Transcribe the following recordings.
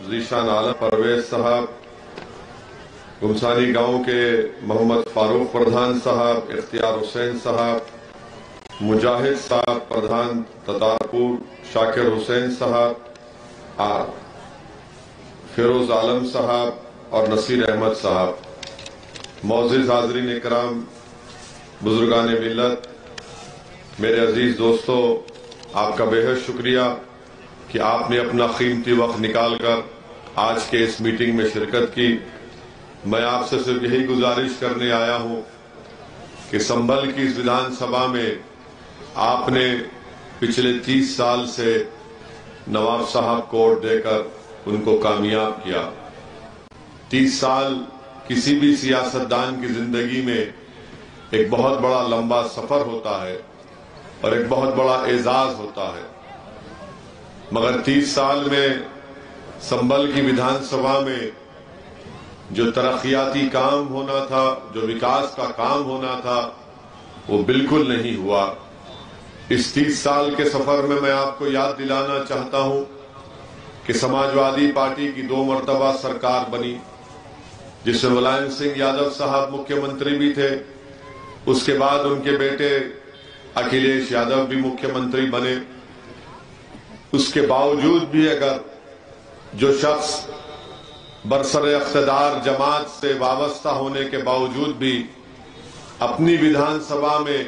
ذیشان عالم پرویز صاحب، گمسانی گاؤں کے محمد فاروق پردھان صاحب، اختیار حسین صاحب، مجاہد صاحب پردھان تتارپور، شاکر حسین صاحب، فیروز عالم صاحب اور نصیر احمد صاحب، معزز حاضرین اکرام، بزرگان ملت، میرے عزیز دوستو، آپ کا بے حد شکریہ کہ آپ نے اپنا قیمتی وقت نکال کر آج کے اس میٹنگ میں شرکت کی۔ میں آپ سے صرف یہی گزارش کرنے آیا ہوں کہ سنبھل کی اس ویدھان سبھا میں آپ نے پچھلے 30 سال سے نواب صاحب کو ووٹ دے کر ان کو کامیاب کیا۔ 30 سال کسی بھی سیاستدان کی زندگی میں ایک بہت بڑا لمبا سفر ہوتا ہے اور ایک بہت بڑا اعزاز ہوتا ہے، مگر 30 سال میں سنبھل کی ویدھان سبھا میں جو ترقیاتی کام ہونا تھا، جو وکاس کا کام ہونا تھا، وہ بالکل نہیں ہوا۔ اس 30 سال کے سفر میں آپ کو یاد دلانا چاہتا ہوں کہ سماجوادی پارٹی کی 2 مرتبہ سرکار بنی، جس میں ملائم سنگھ یادو صاحب مکھیہ منتری بھی تھے، اس کے بعد ان کے بیٹے اکھلیش یادو بھی مکھیہ منتری بنے۔ اس کے باوجود بھی اگر جو شخص برسر اقتدار جماعت سے وابستہ ہونے کے باوجود بھی اپنی ویدھان سبھا میں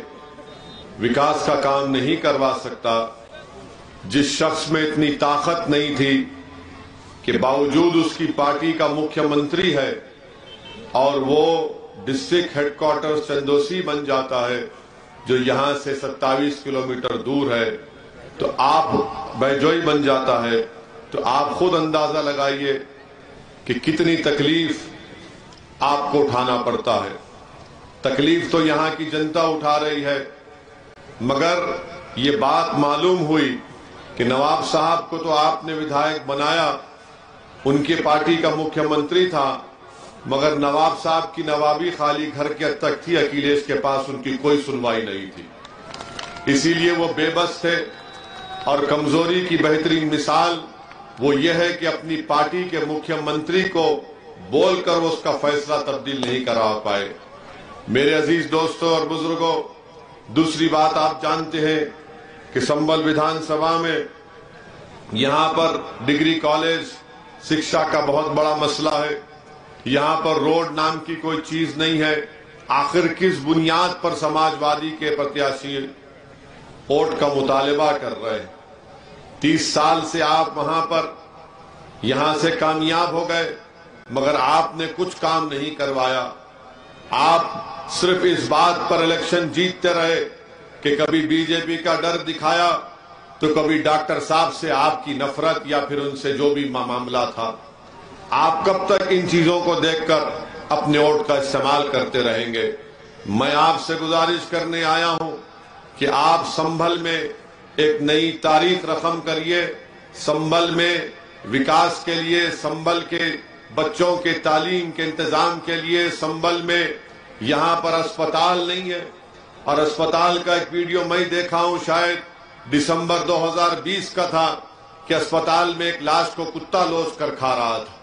وکاس کا کام نہیں کروا سکتا، جس شخص میں اتنی طاقت نہیں تھی کہ باوجود اس کی پارٹی کا مکھیہ منتری ہے اور وہ ڈسٹرکٹ ہیڈ کوارٹر چندوسی بن جاتا ہے جو یہاں سے 27 کلومیٹر دور ہے، تو آپ بیجوئی بن جاتا ہے، تو آپ خود اندازہ لگائیے کہ کتنی تکلیف آپ کو اٹھانا پڑتا ہے۔ تکلیف تو یہاں کی جنتا اٹھا رہی ہے، مگر یہ بات معلوم ہوئی کہ نواب صاحب کو تو آپ نے ودھائک بنایا، ان کی پارٹی کا مکھیہ منتری تھا، مگر نواب صاحب کی نوابی خالی گھر کے حد تک تھی، اکھلیش کے پاس ان کی کوئی سنوائی نہیں تھی، اسی لیے وہ بے بس تھے۔ اور کمزوری کی بہترین مثال وہ یہ ہے کہ اپنی پارٹی کے مکھیہ منتری کو بول کر وہ اس کا فیصلہ تبدیل نہیں کرا پائے۔ میرے عزیز دوستوں اور بزرگوں، دوسری بات آپ جانتے ہیں کہ سنبھل ویدھان سبھا میں یہاں پر ڈگری کالج شکشا کا بہت بڑا مسئلہ ہے، یہاں پر روڈ نام کی کوئی چیز نہیں ہے۔ آخر کس بنیاد پر سماجوادی کے پرتیاشی ووٹ کا مطالبہ کر رہے ہیں؟ 30 سال سے آپ وہاں پر یہاں سے کامیاب ہو گئے، مگر آپ نے کچھ کام نہیں کروایا۔ آپ صرف اس بات پر الیکشن جیتتے رہے کہ کبھی بی جے پی کا ڈر دکھایا تو کبھی ڈاکٹر صاحب سے آپ کی نفرت یا پھر ان سے جو بھی معاملہ تھا۔ آپ کب تک ان چیزوں کو دیکھ کر اپنے ووٹ کا استعمال کرتے رہیں گے؟ میں آپ سے گزارش کرنے آیا ہوں کہ آپ سنبھل میں ایک نئی تاریخ رقم کریے، سنبھل میں وکاس کے لیے، سنبھل کے بچوں کے تعلیم کے انتظام کے لیے، سنبھل میں یہاں پر اسپتال نہیں ہے، اور اسپتال کا ایک ویڈیو میں دیکھا ہوں، شاید دسمبر 2020 کا تھا، کہ اسپتال میں ایک لاش کو کتا لوچ کر کھا رہا تھا۔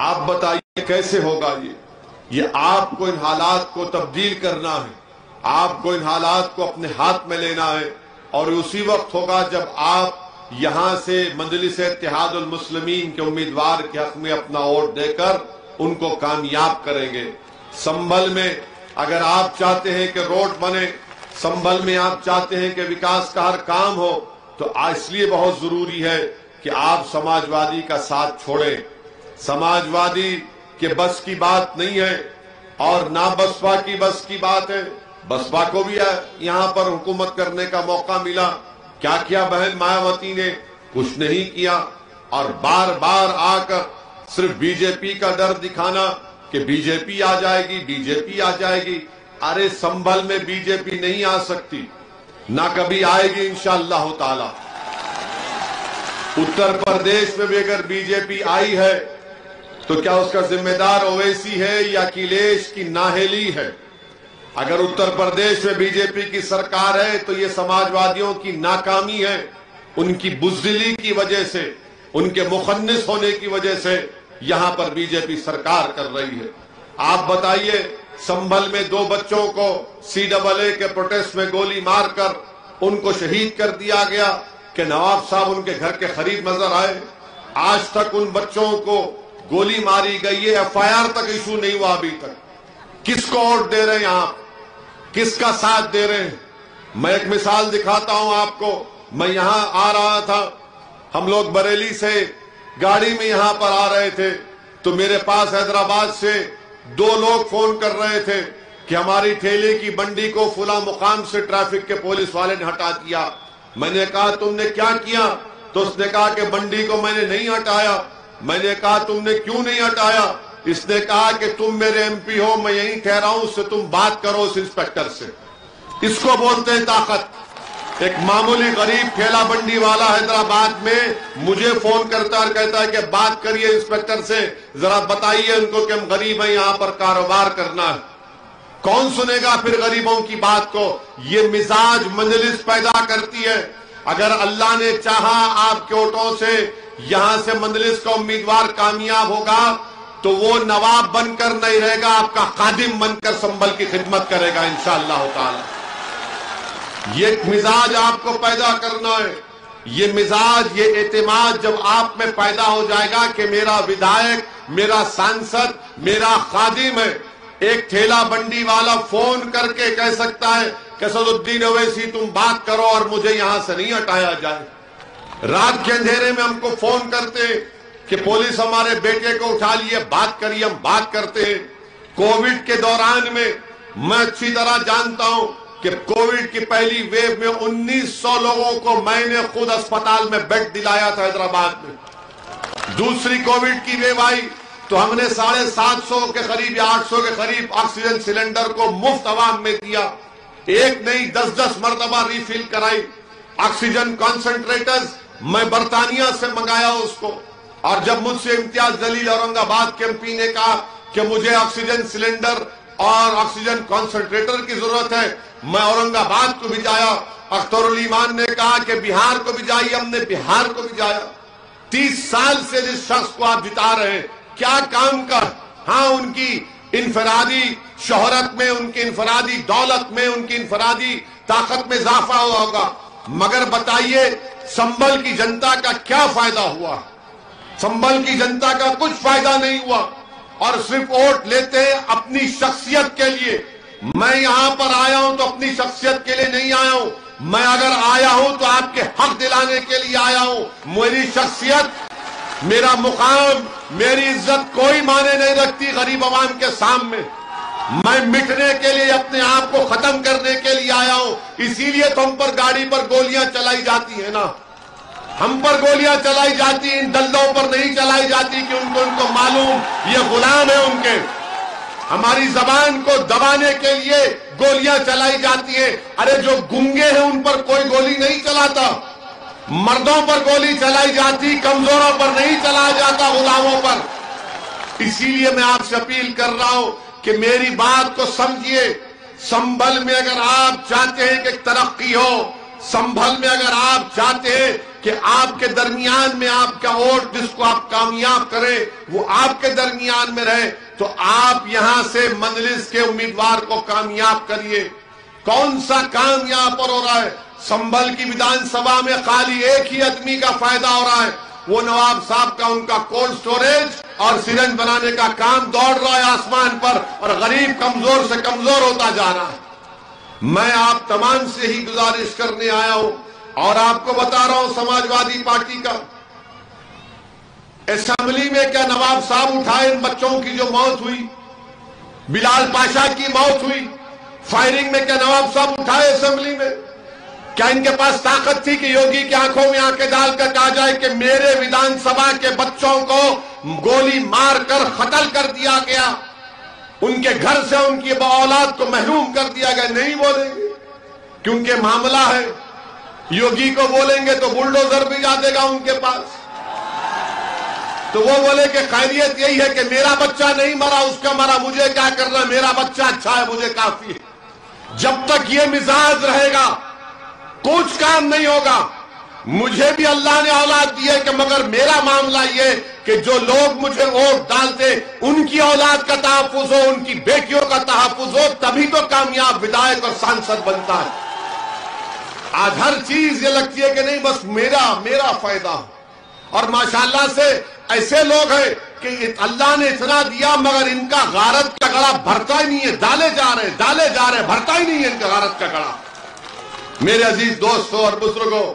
آپ بتائیے کیسے ہوگا یہ آپ کو ان حالات کو تبدیل کرنا ہے، آپ کو ان حالات کو اپنے ہاتھ میں لینا ہے، اور اسی وقت ہوگا جب آپ یہاں سے مجلس اتحاد المسلمین کے امیدوار کے حق میں اپنا ووٹ دے کر ان کو کامیاب کریں گے۔ سنبھل میں اگر آپ چاہتے ہیں کہ روڈ بنے، سنبھل میں آپ چاہتے ہیں کہ وکاس کا ہر کام ہو، تو اس لیے بہت ضروری ہے کہ آپ سماجوادی کا ساتھ چھوڑیں۔ سماجوادی کے بس کی بات نہیں ہے اور نہ بسپا کی بس کی بات ہے۔ بسپا کو بھی یہاں پر حکومت کرنے کا موقع ملا، کیا کیا بہن مایاوتی نے؟ کچھ نہیں کیا، اور بار بار آ کر صرف بی جے پی کا ڈر دکھانا کہ بی جے پی آ جائے گی، بی جے پی آ جائے گی۔ ارے سنبھل میں بی جے پی نہیں آ سکتی، نہ کبھی آئے گی انشاءاللہ تعالی۔ اتر پردیش میں بھی اگر بی جے پی آئی ہے تو کیا اس کا ذمہ دار اویسی ہے یا اکھلیش کی نااہلی ہے؟ اگر اتر پردیش میں بی جے پی کی سرکار ہے تو یہ سماجوادیوں کی ناکامی ہے، ان کی بزدلی کی وجہ سے، ان کے مخنث ہونے کی وجہ سے یہاں پر بی جے پی سرکار کر رہی ہے۔ آپ بتائیے، سنبھل میں 2 بچوں کو CAA کے پروٹیسٹ میں گولی مار کر ان کو شہید کر دیا گیا کہ نواب صاحب ان کے گھر کے قریب نظر آئے؟ آج تک ان بچوں کو گولی ماری گئی ہے، FIR تک ایشو نہیں ہوا ابھی تک۔ کس کو ووٹ دے رہے ہیں آپ؟ کس کا ساتھ دے رہے ہیں؟ میں ایک مثال دکھاتا ہوں آپ کو۔ میں یہاں آ رہا تھا، ہم لوگ بریلی سے گاڑی میں یہاں پر آ رہے تھے، تو میرے پاس حیدرآباد سے 2 لوگ فون کر رہے تھے کہ ہماری ٹھیلے کی بنڈی کو فلاں مقام سے ٹریفک کے پولیس والے نے ہٹا دیا۔ میں نے کہا تم نے کیا کیا؟ تو اس نے کہا کہ بنڈی کو میں نے نہیں ہٹایا۔ میں نے کہا تم نے کیوں نہیں ہٹایا؟ اس نے کہا کہ تم میرے MP ہو، میں یہیں ٹھہرا ہوں، اس سے تم بات کرو اس انسپیکٹر سے۔ اس کو بولتے ہیں طاقت۔ ایک معمولی غریب ٹھیلا بنڈی والا حیدرآباد میں مجھے فون کرتا اور کہتا ہے کہ بات کریے انسپیکٹر سے، ذرا بتائیے ان کو کہ ہم غریب ہیں، یہاں پر کاروبار کرنا ہے۔ کون سنے گا پھر غریبوں کی بات کو؟ یہ مزاج مجلس پیدا کرتی ہے۔ اگر اللہ نے چاہا آپ کے ووٹوں سے یہاں سے مجلس کا امیدوار کامیاب ہوگا تو وہ نواب بن کر نہیں رہے گا، آپ کا خادم بن کر سنبھل کی خدمت کرے گا انشاءاللہ تعالی۔ یہ مزاج آپ کو پیدا کرنا ہے۔ یہ مزاج، یہ اعتماد جب آپ میں پیدا ہو جائے گا کہ میرا ودھائک، میرا سانسد، میرا خادم ہے۔ ایک ٹھیلا بنڈی والا فون کر کے کہہ سکتا ہے کہ اسدالدین اویسی تم بات کرو اور مجھے یہاں سے نہیں ہٹایا جائے۔ رات کے اندھیرے میں ہم کو فون کرتے کہ پولیس ہمارے بیٹے کو اٹھا لیے، بات کریے، ہم بات کرتے ہیں۔ کووڈ کے دوران میں میں اچھی طرح جانتا ہوں کہ کووڈ کی پہلی ویو میں 1900 لوگوں کو میں نے خود اسپتال میں بیڈ دلایا تھا حیدرآباد میں۔ دوسری کووڈ کی ویو آئی تو ہم نے 750 کے قریب یا 800 کے قریب آکسیجن سلنڈر کو مفت عوام میں دیا۔ ایک نہیں 10 مرتبہ ریفل کرائی۔ آکسیجن کانسنٹریٹرز میں برطانیہ سے منگایا اس کو، اور جب مجھ سے امتیاز جلیل اورنگ آباد کے MP نے کہا کہ مجھے آکسیجن سلنڈر اور آکسیجن کانسنٹریٹر کی ضرورت ہے، میں اورنگ آباد کو بھی جایا۔ اختر الایمان نے کہا کہ بہار کو بھی جائیے، ہم نے بہار کو بھی جایا۔ 30 سال سے جس شخص کو آپ جتا رہے ہیں، کیا کام کر؟ ہاں، ان کی انفرادی شہرت میں، ان کی انفرادی دولت میں، ان کی انفرادی طاقت میں اضافہ ہوا ہوگا، مگر بتائیے سنبھل کی جنتا کا کیا فائدہ ہوا؟ سنبھل کی جنتا کا کچھ فائدہ نہیں ہوا، اور صرف ووٹ لیتے ہیں اپنی شخصیت کے لیے۔ میں یہاں پر آیا ہوں تو اپنی شخصیت کے لیے نہیں آیا ہوں، میں اگر آیا ہوں تو آپ کے حق دلانے کے لیے آیا ہوں۔ میری شخصیت، میرا مقام، میری عزت کوئی معنی نہیں رکھتی غریب عوام کے سامنے۔ میں مٹنے کے لیے، اپنے آپ کو ختم کرنے کے لیے آیا ہوں۔ اسی لیے تو ہم پر گاڑی پر گولیاں چلائی جاتی ہیں نا، ہم پر گولیاں چلائی جاتی ہیں، ان دلدوں پر نہیں چلائی جاتی کہ ان کو معلوم یہ غلام ہے ان کے۔ ہماری زبان کو دبانے کے لیے گولیاں چلائی جاتی ہیں۔ ارے جو گنگے ہیں ان پر کوئی گولی نہیں چلاتا، مردوں پر گولی چلائی جاتی، کمزوروں پر نہیں چلایا جاتا، غلاموں پر۔ اسی لیے میں آپ سے اپیل کر رہا ہوں کہ میری بات کو سمجھیے۔ سنبھل میں اگر آپ چاہتے ہیں کہ ترقی ہو، سنبھل میں اگر آپ چاہتے ہیں کہ آپ کے درمیان میں آپ کا ووٹ جس کو آپ کامیاب کریں وہ آپ کے درمیان میں رہے، تو آپ یہاں سے مجلس کے امیدوار کو کامیاب کریے۔ کون سا کام یہاں پر ہو رہا ہے؟ سنبھل کی ویدھان سبھا میں خالی ایک ہی آدمی کا فائدہ ہو رہا ہے، وہ نواب صاحب کا، ان کا کولڈ سٹوریج اور سرنج بنانے کا کام دوڑ رہا ہے آسمان پر، اور غریب کمزور سے کمزور ہوتا جا رہا ہے۔ میں آپ تمام سے ہی گزارش کرنے آیا ہوں، اور آپ کو بتا رہا ہوں سماجوادی پارٹی کا اسمبلی میں کیا نواب صاحب اٹھائے ان بچوں کی جو موت ہوئی، بلال پاشا کی موت ہوئی، فائرنگ میں کیا نواب صاحب اٹھائے اسمبلی میں؟ کیا ان کے پاس طاقت تھی کہ یوگی کی آنکھوں میں آنکھیں ڈال کر کہا جائے کہ میرے ویدھان سبھا کے بچوں کو گولی مار کر قتل کر دیا گیا، ان کے گھر سے ان کی اولاد کو محروم کر دیا گیا؟ نہیں بولیں گے، کیونکہ معاملہ ہے یوگی کو بولیں گے تو بلڈوزر بھی جا دے گا ان کے پاس، تو وہ بولے کہ خیریت یہی ہے کہ میرا بچہ نہیں مرا، اس کا مرا، مجھے کیا کرنا، میرا بچہ اچھا ہے، مجھے کافی ہے۔ جب تک یہ مزاج رہے گا کچھ کام نہیں ہوگا۔ مجھے بھی اللہ نے اولاد دی ہے کہ مگر میرا معاملہ یہ کہ جو لوگ مجھے ووٹ ڈالتے ان کی اولاد کا تحفظ ہو، ان کی بیٹیوں کا تحفظ ہو، تبھی تو کامیاب ودائق اور سانسد بنتا ہے۔ آج ہر چیز یہ لگتی ہے کہ نہیں بس میرا فائدہ، اور ماشاءاللہ سے ایسے لوگ ہیں کہ اللہ نے اتنا دیا مگر ان کا غارت کا گڑا بھرتا ہی نہیں ہے، ڈالے جا رہے بھرتا ہی نہیں ہے ان کا غارت کا گڑا۔ میرے عزیز دوستوں اور بزرگوں،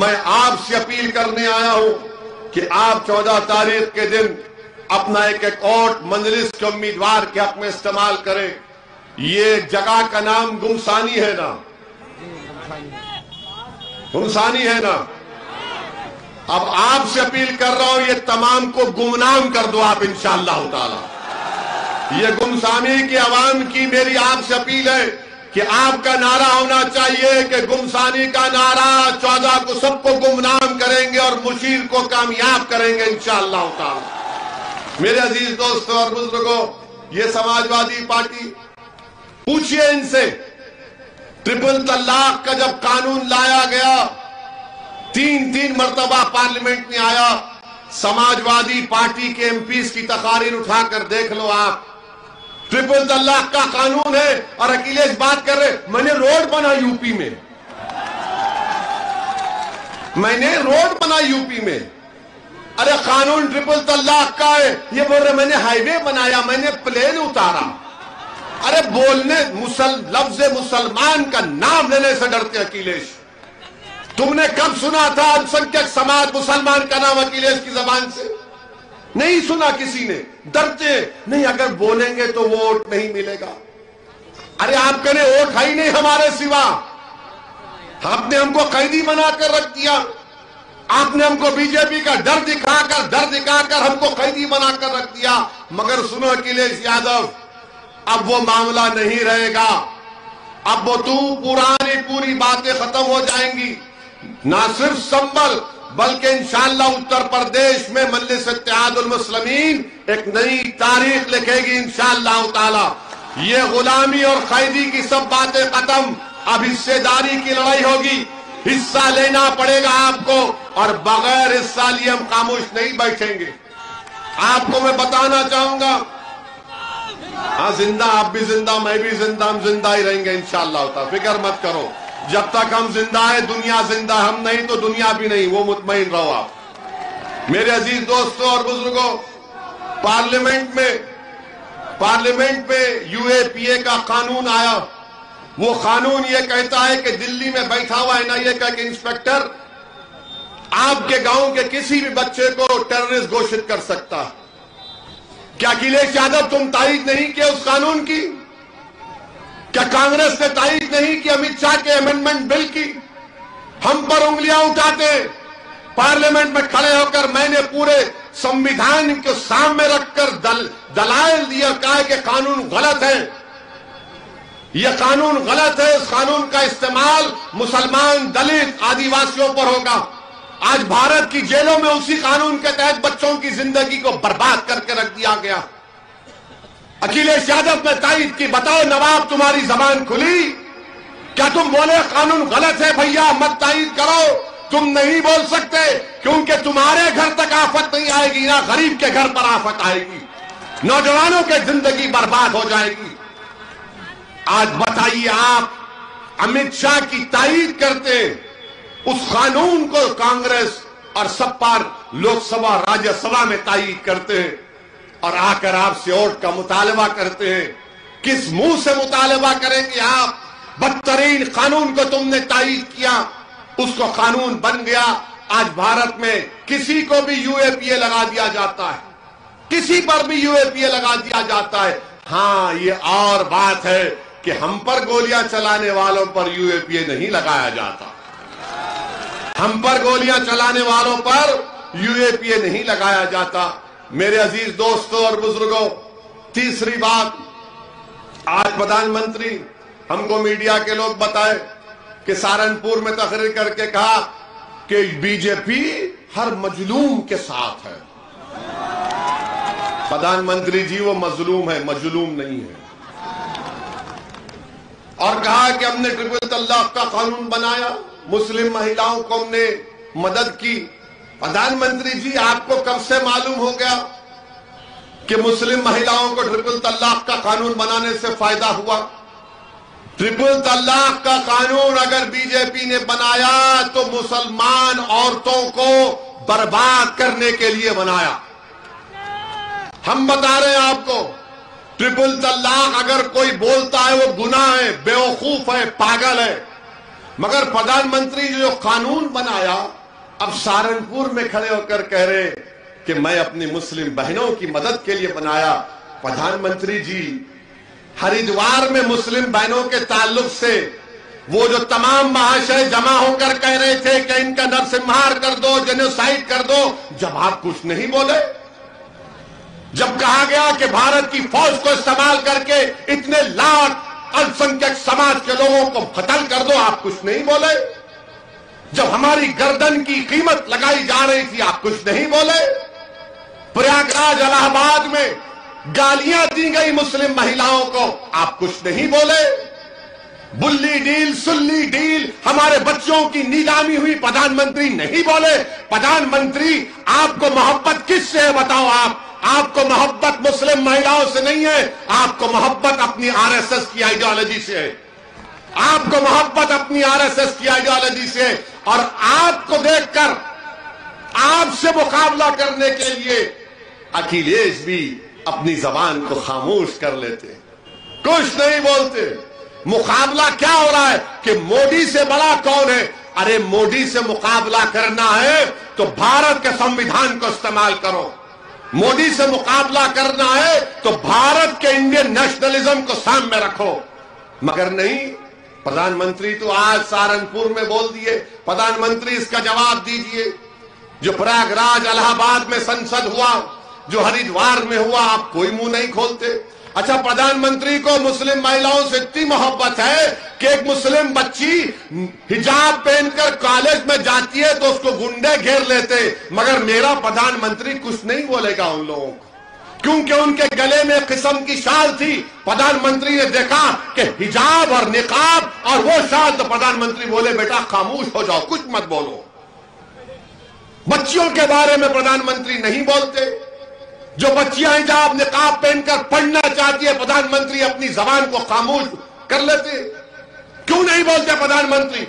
میں آپ سے اپیل کرنے آیا ہوں کہ آپ 14 تاریخ کے دن اپنا ایک ووٹ مجلس کے امیدوار کے حق میں استعمال کریں۔ یہ جگہ کا نام گمسانی ہے نا، گمسانی ہے نا۔ اب آپ سے اپیل کر رہا ہوں یہ تمام کو گمنام کر دو آپ انشاءاللہ تعالی۔ یہ گمسانی کی عوام کی میری آپ سے اپیل ہے کہ آپ کا نعرہ ہونا چاہیے کہ گمسانی کا نعرہ 14 کو سب کو گمنام کریں گے اور مشیر کو کامیاب کریں گے انشاءاللہ تعالی۔ میرے عزیز دوستوں اور بزرگوں، یہ سماجوادی پارٹی، پوچھئے ان سے، ٹرپل طلاق کا جب قانون لایا گیا، تین مرتبہ پارلیمنٹ میں آیا، سماجوادی پارٹی کے ایم پیز کی تقاریر اٹھا کر دیکھ لو آپ، ٹرپل طلاق کا قانون ہے اور اکیلیش بات کر رہے میں نے روڈ بنا یو پی میں، میں نے روڈ بنا یو پی میں۔ ارے قانون ٹرپل طلاق کا ہے، یہ بول رہے میں نے ہائی وے بنایا، میں نے پلین اتارا۔ ارے بولنے لفظ مسلمان کا نام لینے سے ڈرتے اکیلیش۔ تم نے کب سنا تھا الپسنکھیک سماج مسلمان کا نام اکیلیش کی زبان سے؟ نہیں سنا کسی نے، ڈرتے نہیں اگر بولیں گے تو ووٹ نہیں ملے گا۔ ارے آپ کہنے ووٹ ہے ہی نہیں ہمارے سوا، آپ نے ہم کو قیدی بنا کر رکھ دیا، آپ نے ہم کو بی جے پی کا ڈر دکھا کر ہم کو قیدی بنا کر رکھ دیا۔ مگر سنو اکھلیش یادو، اب وہ معاملہ نہیں رہے گا، اب وہ پوری باتیں ختم ہو جائیں گی۔ نہ صرف سنبل بلکہ انشاءاللہ اتر پردیش میں مجلس اتحاد المسلمین ایک نئی تاریخ لکھے گی انشاءاللہ تعالی۔ یہ غلامی اور قیدی کی سب باتیں ختم، اب حصے داری کی لڑائی ہوگی، حصہ لینا پڑے گا آپ کو، اور بغیر حصہ لیے ہم خاموش نہیں بیٹھیں گے۔ آپ کو میں بتانا چاہوں گا، ہاں زندہ، آپ بھی زندہ، میں بھی زندہ، ہم زندہ ہی رہیں گے انشاءاللہ تعالی، فکر مت کرو۔ جب تک ہم زندہ ہیں دنیا زندہ، ہم نہیں تو دنیا بھی نہیں، وہ مطمئن رہو آپ۔ میرے عزیز دوستوں اور بزرگوں، پارلیمنٹ میں یو اے پی اے کا قانون آیا۔ وہ قانون یہ کہتا ہے کہ دلی میں بیٹھا ہوا NIA کا ایک انسپیکٹر آپ کے گاؤں کے کسی بھی بچے کو ٹیررسٹ گھوشت کر سکتا ہے۔ کیا اکھلیش یادو تم تائید نہیں کیا اس قانون کی؟ کیا کانگریس نے تائید نہیں کی امت شاہ کے امینڈمنٹ بل کی؟ ہم پر انگلیاں اٹھاتے، پارلیمنٹ میں کھڑے ہو کر میں نے پورے سمویدھان کے سامنے رکھ کر دلائل دیا، کہا کہ قانون غلط ہے، یہ قانون غلط ہے، اس قانون کا استعمال مسلمان، دلت، آدیواسیوں پر ہوگا۔ آج بھارت کی جیلوں میں اسی قانون کے تحت بچوں کی زندگی کو برباد کر کے رکھ دیا گیا۔ اکھلیش یادو نے تائید کی، بتاؤ نواب تمہاری زبان کھلی؟ کیا تم بولے قانون غلط ہے بھیا مت تائید کرو؟ تم نہیں بول سکتے کیونکہ تمہارے گھر تک آفت نہیں آئے گی، نہ غریب کے گھر پر آفت آئے گی، نوجوانوں کی زندگی برباد ہو جائے گی۔ آج بتائیے آپ امت شاہ کی تائید کرتے، اس قانون کو کانگریس اور سپا لوک سبھا راجیہ سبھا میں تائید کرتے ہیں، اور آ کر آپ سے ووٹ کا مطالبہ کرتے ہیں۔ کس منہ سے مطالبہ کریں گے آپ؟ بدترین قانون کو تم نے تائید کیا، اس کو قانون بن گیا۔ آج بھارت میں کسی کو بھی یو اے پی اے لگا دیا جاتا ہے، کسی پر بھی یو اے پی اے لگا دیا جاتا ہے۔ ہاں یہ اور بات ہے کہ ہم پر گولیاں چلانے والوں پر یو اے پی اے نہیں لگایا جاتا، ہم پر گولیاں چلانے والوں پر یو اے پی اے نہیں لگایا جاتا۔ میرے عزیز دوستوں اور بزرگوں، تیسری بات، آج پردھان منتری ہم کو میڈیا کے لوگ بتائے کہ سہارنپور میں تقریر کر کے کہا کہ بی جے پی ہر مظلوم کے ساتھ ہے۔ پردھان منتری جی وہ مظلوم ہے، مظلوم نہیں ہے۔ اور کہا کہ ہم نے ٹرپل طلاق کا قانون بنایا، مسلم مہیلاؤں کو ہم نے مدد کی۔ پردھان منتری جی، آپ کو کب سے معلوم ہو گیا کہ مسلم مہیلاؤں کو ٹرپل طلاق کا قانون بنانے سے فائدہ ہوا؟ ٹرپل طلاق کا قانون اگر بی جے پی نے بنایا تو مسلمان عورتوں کو برباد کرنے کے لیے بنایا۔ ہم بتا رہے ہیں آپ کو، ٹرپل طلاق اگر کوئی بولتا ہے وہ گناہ ہے، بیوقوف ہے، پاگل ہے۔ مگر پردھان منتری جو قانون بنایا، اب سہارنپور میں کھڑے ہو کر کہہ رہے کہ میں اپنی مسلم بہنوں کی مدد کے لیے بنایا۔ پردھان منتری جی، ہریدوار میں مسلم بہنوں کے تعلق سے وہ جو تمام مہاشے جمع ہو کر کہہ رہے تھے کہ ان کا نرسنہار کر دو، جنوسائیڈ کر دو، جب آپ کچھ نہیں بولے، جب کہا گیا کہ بھارت کی فوج کو استعمال کر کے اتنے لاکھ الپسنکھیک سماج کے لوگوں کو قتل کر دو، آپ کچھ نہیں بولے، جب ہماری گردن کی قیمت لگائی جا رہی تھی آپ کچھ نہیں بولے، پریاگراج الہ آباد میں گالیاں دی گئی مسلم مہیلاؤں کو، آپ کچھ نہیں بولے، بلی ڈیل سلی ڈیل ہمارے بچوں کی نیلامی ہوئی، پردھان منتری نہیں بولے۔ پردھان منتری، آپ کو محبت کس سے ہے بتاؤ؟ آپ کو محبت مسلم مہیلاؤں سے نہیں ہے، آپ کو محبت اپنی آر ایس ایس کی آئیڈیالوجی سے ہے، آپ کو محبت اپنی آر ایس ایس کی آئیڈیالوجی سے ہے۔ اور آپ کو دیکھ کر آپ سے مقابلہ کرنے کے لیے اکھلیش بھی اپنی زبان کو خاموش کر لیتے، کچھ نہیں بولتے۔ مقابلہ کیا ہو رہا ہے کہ مودی سے بڑا کون ہے؟ ارے موڈی سے مقابلہ کرنا ہے تو بھارت کے سمویدھان کو استعمال کرو، موڈی سے مقابلہ کرنا ہے تو بھارت کے انڈین نیشنلزم کو سامنے رکھو، مگر نہیں۔ پردھان منتری تو آج سہارنپور میں بول دیے، پردھان منتری اس کا جواب دیجئے۔ جو پریاگراج الہ آباد میں سنسد ہوا، جو ہریدوار میں ہوا، آپ کوئی منہ نہیں کھولتے۔ اچھا، پردھان منتری کو مسلم مہیلاؤں سے اتنی محبت ہے کہ ایک مسلم بچی حجاب پہن کر کالج میں جاتی ہے تو اس کو گنڈے گھیر لیتے، مگر میرا پردھان منتری کچھ نہیں بولے گا ان لوگوں کو، کیونکہ ان کے گلے میں ایک قسم کی شال تھی۔ پردھان منتری نے دیکھا کہ حجاب اور نقاب اور وہ شال، تو پردھان منتری بولے بیٹا خاموش ہو جاؤ، کچھ مت بولو۔ بچیوں کے بارے میں پردھان منتری نہیں بولتے، جو بچیاں حجاب نقاب پہن کر پڑھنا چاہتی ہے پردھان منتری اپنی زبان کو خاموش کر لیتے۔ کیوں نہیں بولتے پردھان منتری؟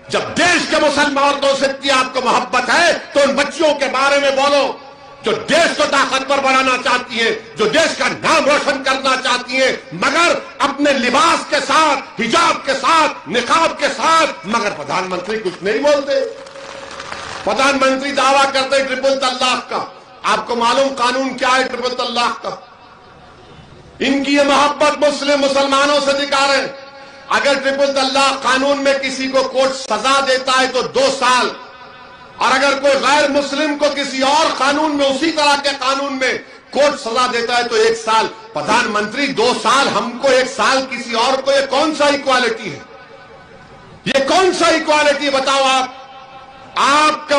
جب دیش کے مسلمان عورتوں سے اتنی آپ کو محبت ہے تو ان بچیوں کے بارے میں بولو جو دیش کو طاقتور بنانا چاہتی ہیں، جو دیش کا نام روشن کرنا چاہتی ہیں، مگر اپنے لباس کے ساتھ، حجاب کے ساتھ، نقاب کے ساتھ، مگر پردھان منتری کچھ نہیں بولتے۔ پردھان منتری دعویٰ کرتے ٹرپل طلاق کا۔ آپ کو معلوم قانون کیا ہے ٹرپل طلاق کا؟ ان کی یہ محبت مسلمانوں سے دکھا رہے ہیں۔ اگر ٹرپل طلاق قانون میں کسی کو کورٹ سزا دیتا ہے تو 2 سال، اور اگر کوئی غیر مسلم کو کسی اور قانون میں، اسی طرح کے قانون میں کورٹ سزا دیتا ہے تو 1 سال۔ پردھان منتری 2 سال ہم کو، 1 سال کسی اور کو، یہ کون سا ایکوالٹی ہے؟ یہ کون سا ایکوالٹی بتاؤ آپ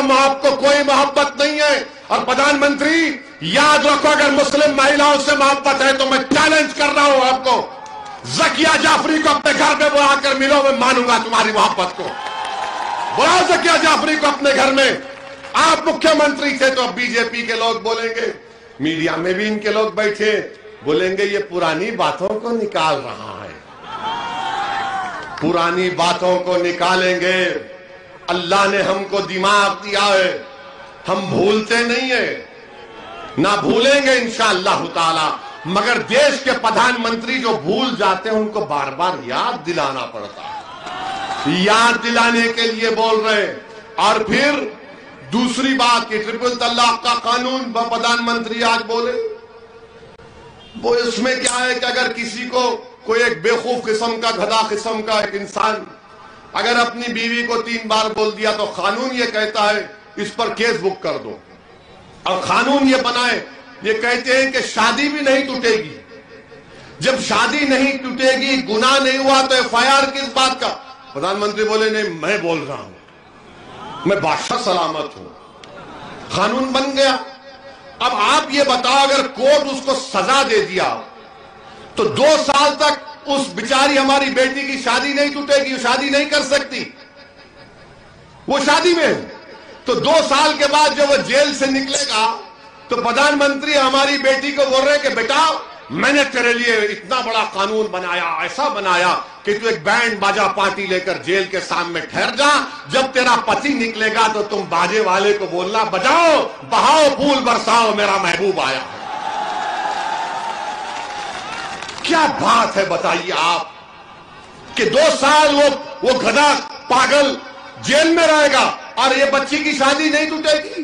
کو کوئی محبت نہیں ہے۔ اور پردھان منتری یاد رکھو، اگر مسلم مہیلاؤں سے محبت ہے تو میں چیلنج کر رہا ہوں آپ کو، زکیہ جعفری کو اپنے گھر میں بلا کر ملو، میں مانوں گا تمہاری محبت کو۔ بلاؤ زکیہ جعفری کو اپنے گھر میں۔ آپ مکھیہ منتری تھے تو اب بی جے پی کے لوگ بولیں گے، میڈیا میں بھی ان کے لوگ بیٹھے بولیں گے یہ پرانی باتوں کو نکال رہا ہے، پرانی باتوں کو نکالیں گے۔ اللہ نے ہم کو دماغ دیا ہے، ہم بھولتے نہیں ہیں، نہ بھولیں گے انشاءاللہ تعالی، مگر دیش کے پردھان منتری جو بھول جاتے ہیں ان کو بار بار یاد دلانا پڑتا ہے، یاد دلانے کے لیے بول رہے ہیں۔ اور پھر دوسری بات کہ ٹرپل طلاق کا قانون پردھان منتری آج بولے، وہ اس میں کیا ہے کہ اگر کسی کو کوئی ایک بیوقوف قسم کا، گدھا قسم کا ایک انسان اگر اپنی بیوی کو 3 بار بول دیا تو قانون یہ کہتا ہے اس پر کیس بک کر دو، اور قانون یہ بنائے، یہ کہتے ہیں کہ شادی بھی نہیں ٹوٹے گی۔ جب شادی نہیں ٹوٹے گی، گناہ نہیں ہوا تو ایف آئی آر کس بات کا؟ پردھان منتری بولے نہیں، میں بول رہا ہوں، میں بادشاہ سلامت ہوں، قانون بن گیا۔ اب آپ یہ بتاؤ، اگر کورٹ اس کو سزا دے دیا تو 2 سال تک اس بیچاری ہماری بیٹی کی شادی نہیں ٹوٹے گی، وہ شادی نہیں کر سکتی، وہ شادی میں ہے۔ تو 2 سال کے بعد جب وہ جیل سے نکلے گا تو پردھان منتری ہماری بیٹی کو بول رہے کہ بیٹا میں نے تیرے لیے اتنا بڑا قانون بنایا، ایسا بنایا کہ تو ایک بینڈ باجا پارٹی لے کر جیل کے سامنے ٹھہر جا، جب تیرا پتی نکلے گا تو تم باجے والے کو بولنا بجاؤ بہاؤ پھول برساؤ میرا محبوب آیا۔ کیا بات ہے بتائیے آپ کہ 2 سال وہ گدھا پاگل جیل میں رہے گا اور یہ بچی کی شادی نہیں ٹوٹے گی؟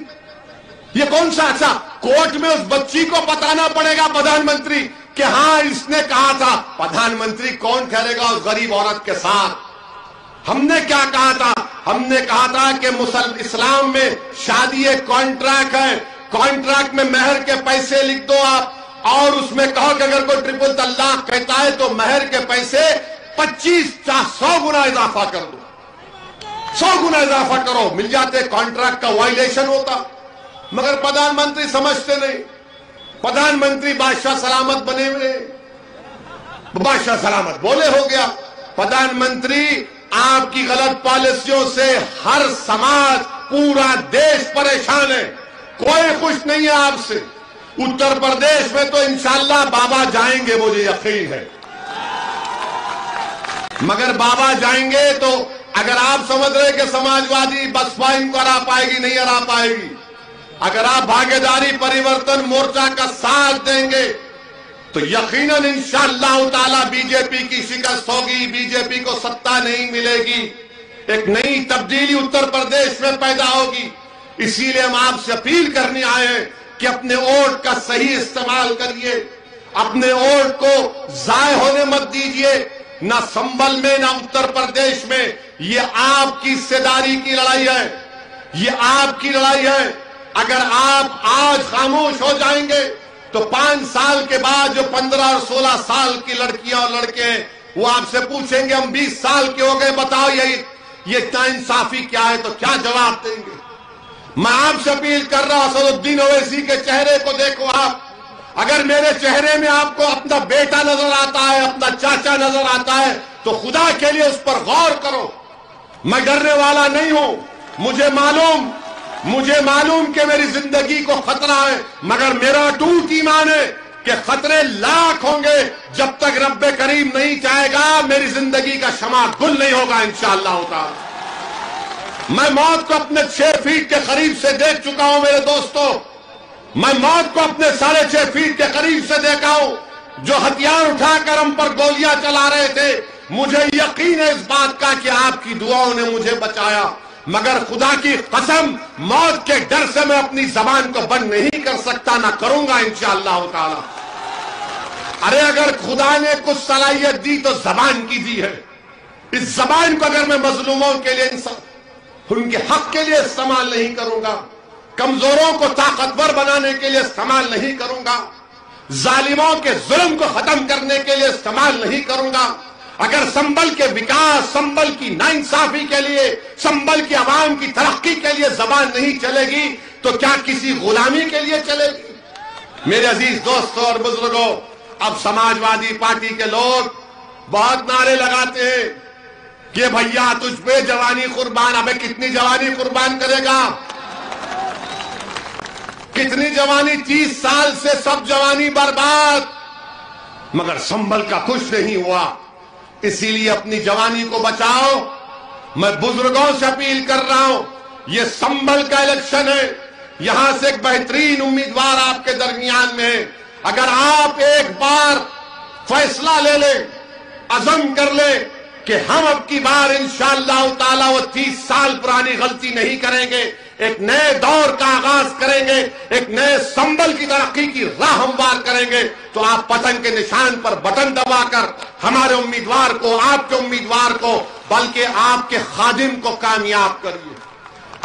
یہ کون سا اچھا کورٹ میں اس بچی کو بتانا پڑے گا پردھان منتری کہ ہاں اس نے کہا تھا۔ پردھان منتری کون ٹھہرے گا اس غریب عورت کے ساتھ؟ ہم نے کیا کہا تھا؟ ہم نے کہا تھا کہ اسلام میں شادی ایک کانٹریکٹ ہے، کانٹریکٹ میں مہر کے پیسے لکھ دو آپ، اور اس میں کہو کہ اگر کوئی ٹرپل طلاق کہتا ہے تو مہر کے پیسے 100 گنا اضافہ کر دو، 100 گنا اضافہ کرو، مل جاتے۔ کانٹریکٹ کا وائلیشن ہوتا، مگر پردھان منتری سمجھتے نہیں۔ پردھان منتری بادشاہ سلامت بنے ہوئے، بادشاہ سلامت بولے ہو گیا۔ پردھان منتری آپ کی غلط پالیسیوں سے ہر سماج پورا دیش پریشان ہے، کوئی خوش نہیں ہے آپ سے۔ اتر پردیش میں تو انشاءاللہ بابا جائیں گے، مجھے یقین ہے، مگر بابا جائیں گے تو اگر آپ سمجھ رہے کہ سماجوادی بسپا ان کو ہرا پائے گی، نہیں ہرا پائے گی۔ اگر آپ بھاگیداری پریورتن مورچہ کا ساتھ دیں گے تو یقیناً انشاءاللہ تعالی بی جے پی کی شکست ہوگی، بی جے پی کو ستہ نہیں ملے گی، ایک نئی تبدیلی اتر پردیش میں پیدا ہوگی۔ اسی لیے ہم آپ سے اپیل کرنے آئے ہیں کہ اپنے ووٹ کا صحیح استعمال کریے، اپنے ووٹ کو ضائع ہونے مت دیجیے، نہ سنبل میں نہ اتر پردیش میں۔ یہ آپ کی حصہ داری کی لڑائی ہے، یہ آپ کی لڑائی ہے۔ اگر آپ آج خاموش ہو جائیں گے تو 5 سال کے بعد جو 15 اور 16 سال کی لڑکیاں اور لڑکے ہیں وہ آپ سے پوچھیں گے ہم 20 سال کے ہو گئے، بتاؤ یہ اتنا انصافی کیا ہے، تو کیا جواب دیں گے؟ میں آپ سے اپیل کر رہا ہوں، اسد الدین اویسی کے چہرے کو دیکھو آپ، اگر میرے چہرے میں آپ کو اپنا بیٹا نظر آتا ہے، اپنا چاچا نظر آتا ہے تو خدا کے لیے اس پر غور کرو۔ میں ڈرنے والا نہیں ہوں، مجھے معلوم کہ میری زندگی کو خطرہ ہے، مگر میرا اٹوٹ ایمان ہے کہ خطرے لاکھ ہوں گے، جب تک رب کریم نہیں چاہے گا میری زندگی کا شمع گل نہیں ہوگا انشاءاللہ تعالی۔ میں موت کو اپنے 6 فیٹ کے قریب سے دیکھ چکا ہوں میرے دوستو، میں موت کو اپنے 6.5 فیٹ کے قریب سے دیکھا ہوں۔ جو ہتھیار اٹھا کر ہم پر گولیاں چلا رہے تھے، مجھے یقین ہے اس بات کا کہ آپ کی دعاؤں نے مجھے بچایا، مگر خدا کی قسم موت کے ڈر سے میں اپنی زبان کو بند نہیں کر سکتا، نہ کروں گا انشاءاللہ تعالی۔ ارے اگر خدا نے کچھ صلاحیت دی تو زبان کی دی ہے، اس زبان کو اگر میں مظلوموں کے لیے ان کے حق کے لیے استعمال نہیں کروں گا، کمزوروں کو طاقتور بنانے کے لیے استعمال نہیں کروں گا، ظالموں کے ظلم کو ختم کرنے کے لیے استعمال نہیں کروں گا، اگر سنبل کے وکاس، سنبل کی ناانصافی کے لیے، سنبل کی عوام کی ترقی کے لیے زبان نہیں چلے گی تو کیا کسی غلامی کے لیے چلے گی؟ میرے عزیز دوستوں اور بزرگوں، اب سماجوادی پارٹی کے لوگ بہت نعرے لگاتے ہیں کہ بھیا تجھ پہ جوانی قربان۔ ابے کتنی جوانی قربان کرے گا؟ کتنی جوانی؟ 30 سال سے سب جوانی برباد، مگر سنبل کا کچھ نہیں ہوا۔ اسی لیے اپنی جوانی کو بچاؤ۔ میں بزرگوں سے اپیل کر رہا ہوں، یہ سنبل کا الیکشن ہے، یہاں سے ایک بہترین امیدوار آپ کے درمیان میں ہے۔ اگر آپ ایک بار فیصلہ لے لیں، عزم کر لیں کہ ہم اب کی بار انشاءاللہ تعالی وہ 30 سال پرانی غلطی نہیں کریں گے، ایک نئے دور کا آغاز کریں گے، ایک نئے سنبل کی ترقی کی راہ ہموار کریں گے، تو آپ پتنگ کے نشان پر بٹن دبا کر ہمارے امیدوار کو، آپ کے امیدوار کو، بلکہ آپ کے خادم کو کامیاب کریے۔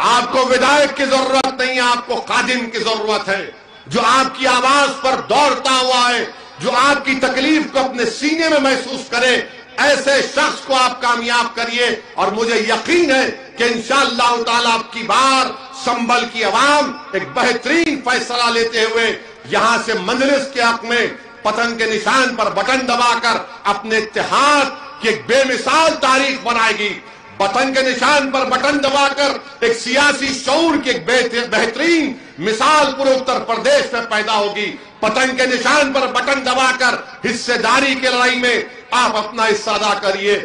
آپ کو ودایت کی ضرورت نہیں، آپ کو خادم کی ضرورت ہے، جو آپ کی آواز پر دوڑتا ہوا ہے، جو آپ کی تکلیف کو اپنے سینے میں محسوس کرے، ایسے شخص کو آپ کامیاب کریے۔ اور مجھے یقین ہے کہ انشاءاللہ تعالی اب کی بار سنبل کی عوام ایک بہترین فیصلہ لیتے ہوئے یہاں سے مجلس کے حق میں پتنگ کے نشان پر بٹن دبا کر اپنے اتحاد کی ایک بے مثال تاریخ بنائے گی۔ پتنگ کے نشان پر بٹن دبا کر ایک سیاسی شعور کی ایک بہترین مثال پورے اتر پردیش میں پیدا ہوگی۔ پتنگ کے نشان پر بٹن دبا کر حصے داری کی لڑائی میں آپ اپنا حصہ ادا کریے۔